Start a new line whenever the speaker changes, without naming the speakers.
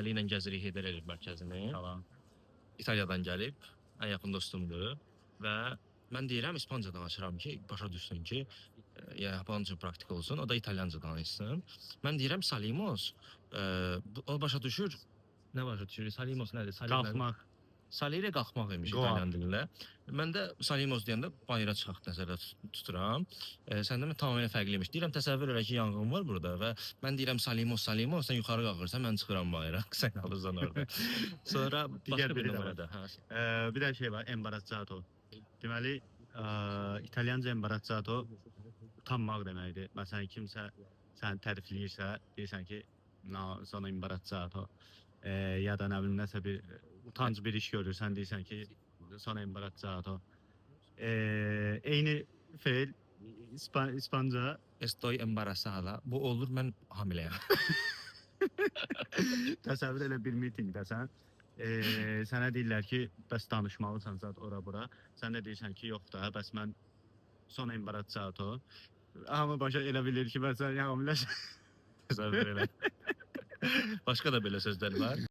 Səli ilə gəzirik Heydər Əliyev mərkəzini.
Tamam.
İtaliyadan gəlib, ən yaxın dostumdur və mən deyirəm İspanca danışıram ki, başa düşsün ki, Japonca praktik olsun, o da İtalyanca danışsın. Mən deyirəm Salimos, o başa düşür. Nə başa düşür? Salimos nədir?
Qalxmaq.
Salire qalxmaq imiş
Go
İtalyan dilində. Mən də Salimos deyəndə bayıra çıxaq nəzərdə tuturam. Səndə mi tamamilə fərqliymiş. Deyirəm təsəvvür elə ki, yanğın var burada və mən deyirəm Salimos, sən yuxarı qalxırsan, mən çıxıram bayıra. Sən qalırsan orada. Sonra başqa bir nömrədə.
Bir də şey var, embarazzato. Deməli, İtalyanca embarazzato utanmaq deməkdir. Məsələn, kimsə səni tərifləyirsə, deyirsən ki, sono imbarazzato. Ya da nə bilim, nəsə bir utanc bir iş görürsən, deyirsən ki, sono imbarazzato. Eyni feil İspanca.
Estoy embarazada. Bu olur, mən hamiləyəm.
Təsəvvür elə bir mitinqdəsən. Sənə deyirlər ki, bəs danışmalısan zat ora-bura. Sən də deyirsən ki, yox da, bəs mən sono imbarazzato. Amma başa elə bilir ki, bəs sən hamiləsən.
Təsəvvür elə. Başqa da belə sözlər var.